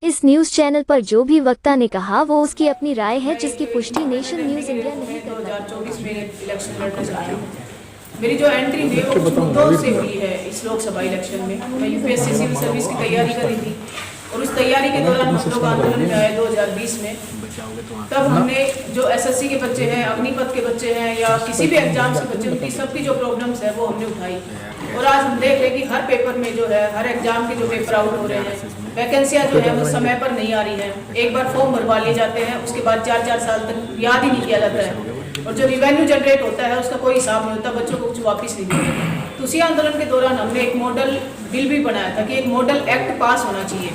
इस news channel पर जो भी वक्ता ने कहा वो उसकी अपनी राय है, जिसकी पुष्टि नेशन न्यूज इंडिया नहीं करता। 2024 में इलेक्शन लड़ना चाहती हूँ। मेरी जो एंट्री हुई वो कुछ मुद्दों से हुई है इस लोकसभा इलेक्शन में। मैं यूपीएससी सिविल सर्विस की तैयारी कर रही थी और उस तैयारी के दौरान हम लोग आंदोलन में आए 2020 में। तब हमने जो एसएससी के बच्चे हैं, अग्निपथ के बच्चे हैं या किसी भी एग्जाम्स के बच्चे, उनकी सबकी जो प्रॉब्लम्स है वो हमने उठाई। और आज हम देख रहे हैं कि हर पेपर में जो है, हर एग्जाम के जो पेपर आउट हो रहे हैं, वैकेंसियां जो है वो समय पर नहीं आ रही हैं। एक बार फॉर्म भरवा लिए जाते हैं, उसके बाद 4-4 साल तक याद ही नहीं किया जाता है और जो रिवेन्यू जनरेट होता है उसका कोई हिसाब नहीं होता, बच्चों को कुछ वापस नहीं मिलता। तो उसी आंदोलन के दौरान हमने एक मॉडल बिल भी बनाया था कि एक मॉडल एक्ट पास होना चाहिए।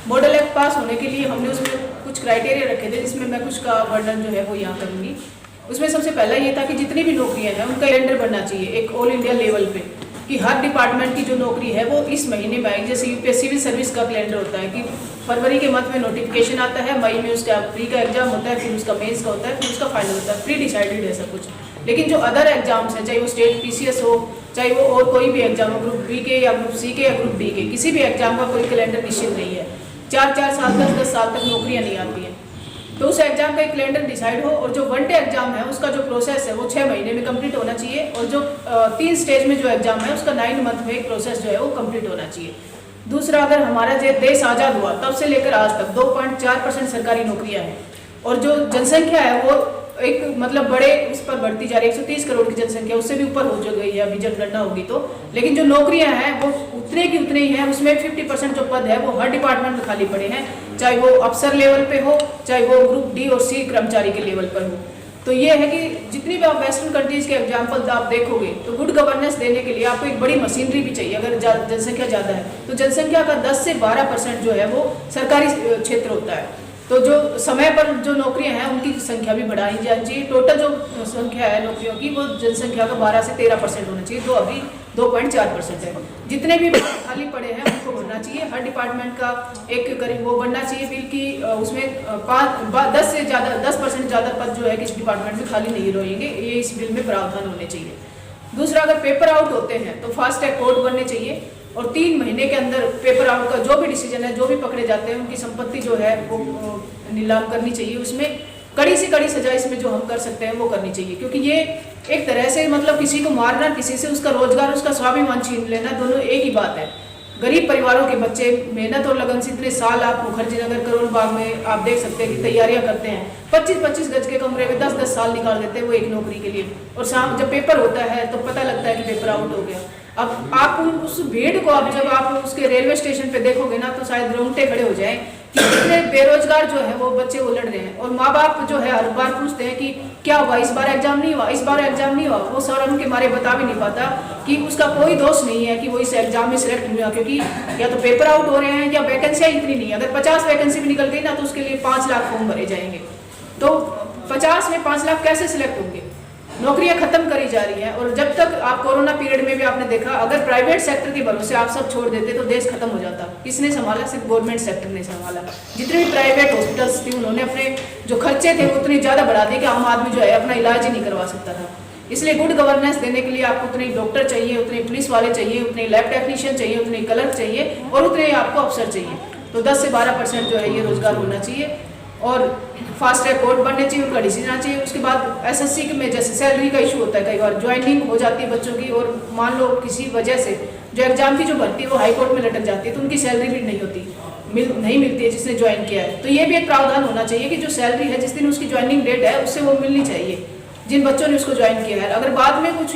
मॉडल एक्ट पास होने के लिए हमने उसमें कुछ क्राइटेरिया रखे थे, जिसमें मैं कुछ का वर्णन जो है वो यहाँ करूँगी। उसमें सबसे पहला ये था कि जितनी भी नौकरियाँ हैं उनका कैलेंडर बनना चाहिए एक ऑल इंडिया लेवल पे, कि हर डिपार्टमेंट की जो नौकरी है वो इस महीने में आएगी। जैसे यूपीएससी सिविल सर्विस का कैलेंडर होता है कि फरवरी के मंथ में नोटिफिकेशन आता है, मई में उसका प्री का एग्जाम होता है, फिर उसका मेंस का होता है, फिर उसका फाइनल होता है, प्री डिसाइडेड है सब कुछ। लेकिन जो अदर एग्जाम्स हैं, चाहे वो स्टेट पीसीएस हो, चाहे वो और कोई भी एग्जाम हो, ग्रुप बी के या ग्रुप सी के या ग्रुप डी के, किसी भी एग्जाम का कोई कैलेंडर निश्चित नहीं है। 4-4 साल 10-10 साल तक नौकरियाँ नहीं आती हैं। तो उस एग्जाम का एक कैलेंडर डिसाइड हो और जो 1 डे एग्जाम है उसका जो प्रोसेस है वो 6 महीने में कंप्लीट होना चाहिए और जो 3 स्टेज में जो एग्जाम है उसका 9 मंथ में एक प्रोसेस जो है वो कंप्लीट होना चाहिए। दूसरा, अगर हमारा जो देश आज़ाद हुआ तब से लेकर आज तक 2.4% सरकारी नौकरियां हैं और जो जनसंख्या है वो एक मतलब बड़े उस पर बढ़ती जा रही है। 130 करोड़ की जनसंख्या उससे भी ऊपर हो जो गई है अभी जनगणना होगी तो। लेकिन जो नौकरियां हैं वो उतने की उतने ही हैं। उसमें 50% जो पद है वो हर डिपार्टमेंट में खाली पड़े हैं, चाहे वो अफसर लेवल पे हो, चाहे वो ग्रुप डी और सी कर्मचारी के लेवल पर हो। तो ये है कि जितनी भी आप वेस्टर्न कंट्रीज के एग्जाम्पल आप देखोगे तो गुड गवर्नेंस देने के लिए आपको एक बड़ी मशीनरी भी चाहिए। अगर जनसंख्या ज़्यादा है तो जनसंख्या का 10 से 12% जो है वो सरकारी क्षेत्र होता है। तो जो समय पर जो नौकरियां हैं उनकी संख्या भी बढ़ाई जानी चाहिए। टोटल जो संख्या है नौकरियों की वो जनसंख्या का 12 से 13% होना चाहिए, तो अभी 2.4% है। जितने भी खाली पड़े हैं उनको भरना चाहिए। हर डिपार्टमेंट का एक करीब वो बनना चाहिए बिल की उसमें 10% ज़्यादा पद जो है किसी डिपार्टमेंट में खाली नहीं रहेंगे, ये इस बिल में प्रावधान होने चाहिए। दूसरा, अगर पेपर आउट होते हैं तो फास्ट ट्रैक कोर्ट बनने चाहिए और 3 महीने के अंदर पेपर आउट का जो भी डिसीजन है, जो भी पकड़े जाते हैं उनकी संपत्ति जो है वो नीलाम करनी चाहिए। उसमें कड़ी से कड़ी सजा इसमें जो हम कर सकते हैं वो करनी चाहिए, क्योंकि ये एक तरह से मतलब किसी को मारना, किसी से उसका रोजगार, उसका स्वाभिमान छीन लेना, दोनों एक ही बात है। गरीब परिवारों के बच्चे मेहनत और लगन से इतने साल आप मुखर्जी नगर करोल बाग में आप देख सकते हैं कि तैयारियां करते हैं, 25-25 गज के कमरे में 10-10 साल निकाल देते हैं वो एक नौकरी के लिए, और शाम जब पेपर होता है तो पता लगता है कि पेपर आउट हो गया। अब आप उस भीड़ को आप जब आप उसके रेलवे स्टेशन पे देखोगे ना तो शायद रोंगटे खड़े हो जाएं कि इतने बेरोजगार जो है वो बच्चे वो लड़ रहे हैं। और माँ बाप जो है हर बार पूछते हैं कि क्या हुआ, इस बार एग्जाम नहीं हुआ, इस बार एग्जाम नहीं हुआ। वो शर्म के मारे बता भी नहीं पाता कि उसका कोई दोष नहीं है कि वो इस एग्जाम में सिलेक्ट नहीं हुआ, क्योंकि या तो पेपर आउट हो रहे हैं या वैकेंसियाँ इतनी नहीं। अगर 50 वैकेंसी भी निकल गई ना तो उसके लिए 5 लाख फॉर्म भरे जाएंगे, तो 50 में 5 लाख कैसे सिलेक्ट होंगे। नौकरियां खत्म करी जा रही हैं। और जब तक आप कोरोना पीरियड में भी आपने देखा, अगर प्राइवेट सेक्टर के भरोसे आप सब छोड़ देते तो देश खत्म हो जाता। किसने संभाला? सिर्फ गवर्नमेंट सेक्टर ने संभाला। जितने भी प्राइवेट हॉस्पिटल्स थी उन्होंने अपने जो खर्चे थे वो उतने ज़्यादा बढ़ा दिए कि आम आदमी जो है अपना इलाज ही नहीं करवा सकता था। इसलिए गुड गवर्नेंस देने के लिए आपको उतने डॉक्टर चाहिए, उतने पुलिस वाले चाहिए, उतने लैब टेक्नीशियन चाहिए, उतने क्लर्क चाहिए और उतने आपको अफसर चाहिए। तो 10 से 12% जो है ये रोजगार होना चाहिए और फास्ट ट्रैक कोर्ट बनने चाहिए, उनका डिसीजन आना चाहिए। उसके बाद एसएससी में जैसे सैलरी का इशू होता है, कई बार ज्वाइनिंग हो जाती है बच्चों की और मान लो किसी वजह से जो एग्जाम की जो भर्ती है वो हाई कोर्ट में लटक जाती है तो उनकी सैलरी भी नहीं होती, नहीं मिलती है जिसने ज्वाइन किया है। तो ये भी एक प्रावधान होना चाहिए कि जो सैलरी है जिस दिन उसकी ज्वाइनिंग डेट है उससे वो मिलनी चाहिए जिन बच्चों ने उसको ज्वाइन किया है। अगर बाद में कुछ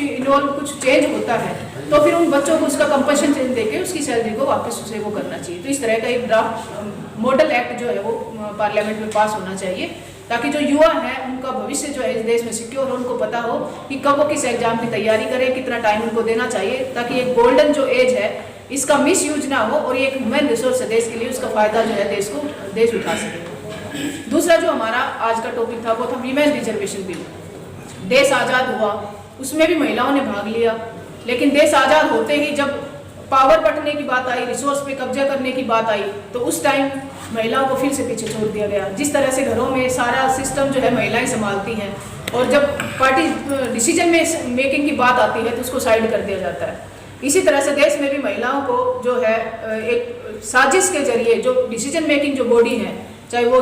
चेंज होता है तो फिर उन बच्चों को उसका कंपल्शन चेंज देके उसकी सैलरी को वापस उसे वो करना चाहिए। तो इस तरह का एक ड्राफ्ट मॉडल एक्ट जो है वो पार्लियामेंट में पास होना चाहिए, ताकि जो युवा हैं उनका भविष्य जो है इस देश में सिक्योर हो, उनको पता हो कि कब वो किस एग्जाम की तैयारी करें, कितना टाइम उनको देना चाहिए, ताकि एक गोल्डन जो एज है इसका मिस यूज ना हो और ये एक ह्यूमन रिसोर्स है देश के लिए, उसका फायदा जो है देश उठा सके। दूसरा जो हमारा आज का टॉपिक था वो था वीमेन रिजर्वेशन बिल। देश आज़ाद हुआ उसमें भी महिलाओं ने भाग लिया, लेकिन देश आज़ाद होते ही जब पावर बंटने की बात आई, रिसोर्स पे कब्जा करने की बात आई, तो उस टाइम महिलाओं को फिर से पीछे छोड़ दिया गया। जिस तरह से घरों में सारा सिस्टम जो है महिलाएं संभालती हैं, और जब पार्टी डिसीजन में मेकिंग की बात आती है तो उसको साइड कर दिया जाता है। इसी तरह से देश में भी महिलाओं को जो है एक साजिश के जरिए जो डिसीजन मेकिंग जो बॉडी है, चाहे वो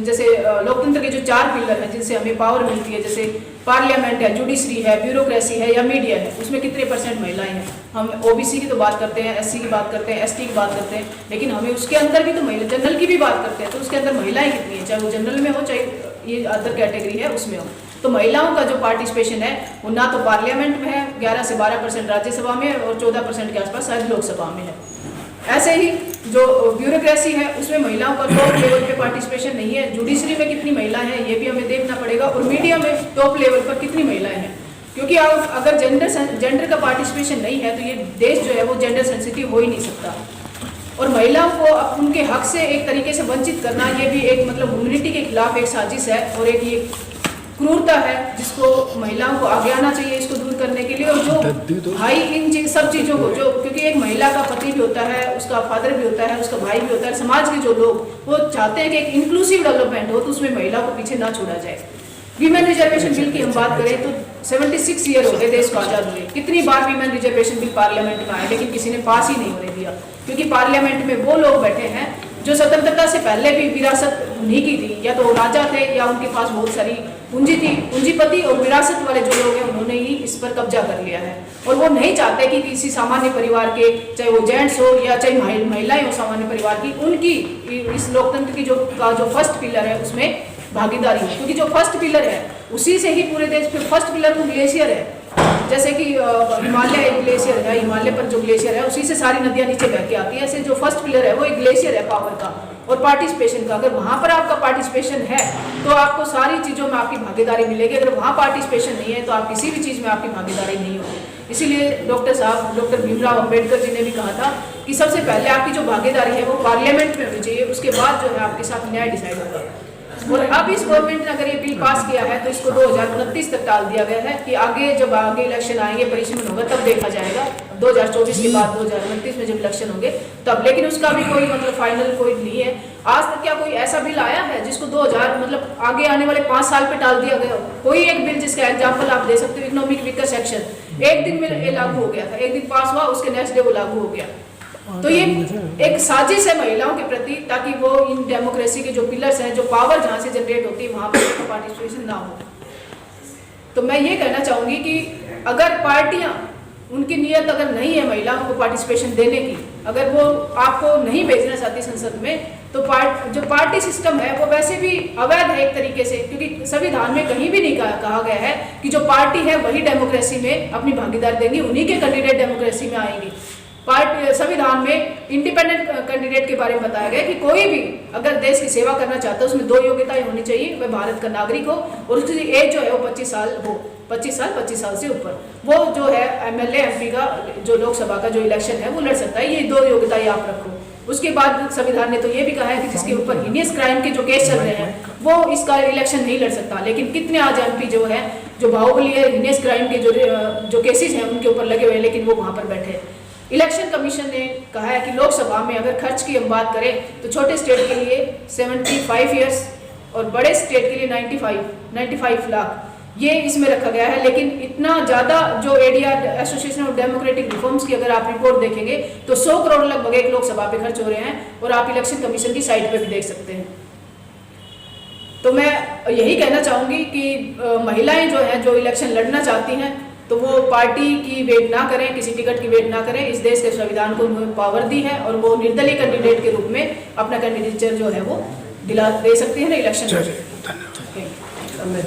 जैसे लोकतंत्र के जो 4 पिलर हैं जिनसे हमें पावर मिलती है, जैसे पार्लियामेंट है, जुडिशरी है, ब्यूरोक्रेसी है या मीडिया है, उसमें कितने % महिलाएं हैं। हम ओबीसी की तो बात करते हैं, एससी की बात करते हैं, एसटी की बात करते हैं, लेकिन हमें उसके अंदर भी तो महिला, जनरल की भी बात करते हैं, तो उसके अंदर महिलाएं कितनी है, चाहे वो जनरल में हो चाहे ये अदर कैटेगरी है उसमें हो। तो महिलाओं का जो पार्टिसिपेशन है वो ना तो पार्लियामेंट में है, 11 से 12% राज्यसभा में और 14% के आसपास शायद लोकसभा में है। ऐसे ही जो ब्यूरोक्रेसी है उसमें महिलाओं का टॉप लेवल पे पार्टिसिपेशन नहीं है। जुडिशरी में कितनी महिलाएं हैं ये भी हमें देखना पड़ेगा, और मीडिया में टॉप लेवल पर कितनी महिलाएं हैं, क्योंकि अगर जेंडर का पार्टिसिपेशन नहीं है तो ये देश जो है वो जेंडर सेंसिटिव हो ही नहीं सकता। और महिलाओं को उनके हक से एक तरीके से वंचित करना, ये भी एक मतलब ह्यूमैनिटी के खिलाफ एक साजिश है और एक ये क्रूरता है जिसको महिलाओं को आगे आना चाहिए इसको दूर करने के लिए। और जो भाई इन सब चीज़ों को जो, क्योंकि एक महिला का पति भी होता है, उसका फादर भी होता है, उसका भाई भी होता है, समाज के जो लोग वो चाहते हैं कि एक इंक्लूसिव डेवलपमेंट हो, तो उसमें महिलाओं को पीछे ना छोड़ा जाए। वीमेन रिजर्वेशन बिल की हम बात करें तो 76 ईयर हो गए देश को आज़ाद हुए, कितनी बार वीमेन रिजर्वेशन बिल पार्लियामेंट में आए, लेकिन किसी ने पास ही नहीं होने दिया, क्योंकि पार्लियामेंट में वो लोग बैठे हैं जो स्वतंत्रता से पहले भी विरासत नहीं की थी, या तो राजा थे या उनके पास बहुत सारी पूंजी थी, पूंजीपति और विरासत वाले जो लोग हैं उन्होंने ही इस पर कब्जा कर लिया है। और वो नहीं चाहते कि किसी सामान्य परिवार के, चाहे वो जेंट्स हो या चाहे महिलाएं हो सामान्य परिवार की, उनकी इस लोकतंत्र की जो फर्स्ट पिलर है उसमें भागीदारी है, क्योंकि जो फर्स्ट पिलर है उसी से ही पूरे देश पे फर्स्ट पिलर वो ग्लेशियर है, जैसे कि हिमालय एक ग्लेशियर है, हिमालय पर जो ग्लेशियर है उसी से सारी नदियां नीचे बह के आती है, ऐसे जो फर्स्ट पिलर है वो एक ग्लेशियर है पावर का और पार्टिसिपेशन का। अगर वहां पर आपका पार्टिसिपेशन है तो आपको सारी चीजों में आपकी भागीदारी मिलेगी, अगर वहां पार्टिसिपेशन नहीं है तो आप किसी भी चीज में आपकी भागीदारी नहीं होगी। इसीलिए डॉक्टर भीमराव अम्बेडकर जी ने भी कहा था कि सबसे पहले आपकी जो भागीदारी है वो पार्लियामेंट में होनी चाहिए, उसके बाद जो है आपके साथ न्याय डिसाइड होगा। और अब इस गवर्नमेंट ने अगर ये बिल पास किया है तो इसको 2029 तक टाल दिया गया है कि जब आगे इलेक्शन आएंगे, परिसीमन होगा, तब देखा जाएगा 2024 के बाद 2029 में जब इलेक्शन होंगे तब। लेकिन उसका भी कोई मतलब फाइनल कोई नहीं है। आज तक क्या कोई ऐसा बिल आया है जिसको 2000 मतलब आगे आने वाले 5 साल पे टाल दिया गया? कोई एक बिल जिसका एग्जाम्पल आप दे सकते हो, इकोनॉमिक वीकर सेक्शन एक दिन में लागू हो गया था, एक दिन पास हुआ, उसके नेक्स्ट डे वो लागू हो गया। तो ये एक साजिश है महिलाओं के प्रति, ताकि वो इन डेमोक्रेसी के जो पिलर्स हैं, जो पावर जहां से जनरेट होती है वहां पर पार्टिसिपेशन ना हो। तो मैं ये कहना चाहूंगी कि अगर पार्टियां, उनकी नीयत अगर नहीं है महिलाओं को पार्टिसिपेशन देने की, अगर वो आपको नहीं भेजना चाहती संसद में, तो जो पार्टी सिस्टम है वो वैसे भी अवैध है एक तरीके से, क्योंकि संविधान में कहीं भी नहीं कहा गया है कि जो पार्टी है वही डेमोक्रेसी में अपनी भागीदारी देंगी, उन्हीं के कैंडिडेट डेमोक्रेसी में आएंगी। संविधान में इंडिपेंडेंट कैंडिडेट के बारे में बताया गया कि कोई भी अगर देश की सेवा करना चाहता है उसमें 2 योग्यताएं होनी चाहिए, वह भारत का नागरिक हो और उसकी एज जो है वो 25 साल हो, 25 साल से ऊपर। वो जो है MLA MP का जो लोकसभा का जो इलेक्शन है वो लड़ सकता है, ये 2 योग्यताएं आप रखो। उसके बाद संविधान ने तो ये भी कहा है कि जिसके ऊपर हीनियस क्राइम के जो केस चल रहे हैं वो इसका इलेक्शन नहीं लड़ सकता। लेकिन कितने आज MP जो है, जो बाहुबली है, हीनियस क्राइम के जो केसेस हैं उनके ऊपर लगे हुए हैं, लेकिन वो वहां पर बैठे। इलेक्शन कमीशन ने कहा है कि लोकसभा में अगर खर्च की हम बात करें तो छोटे स्टेट के लिए 75 ईयर्स और बड़े स्टेट के लिए 95 लाख ये इसमें रखा गया है। लेकिन इतना ज़्यादा जो ADR association of democratic reforms की अगर आप रिपोर्ट देखेंगे तो 100 करोड़ लगभग एक लोकसभा पे खर्च हो रहे हैं, और आप इलेक्शन कमीशन की साइट पे भी देख सकते हैं। तो मैं यही कहना चाहूँगी कि महिलाएं जो हैं, जो इलेक्शन लड़ना चाहती हैं, तो वो पार्टी की वेट ना करें, किसी टिकट की वेट ना करें। इस देश के संविधान को उन्होंने पावर दी है और वो निर्दलीय कैंडिडेट के रूप में अपना कैंडिडेचर जो है वो दे सकते हैं ना इलेक्शन में।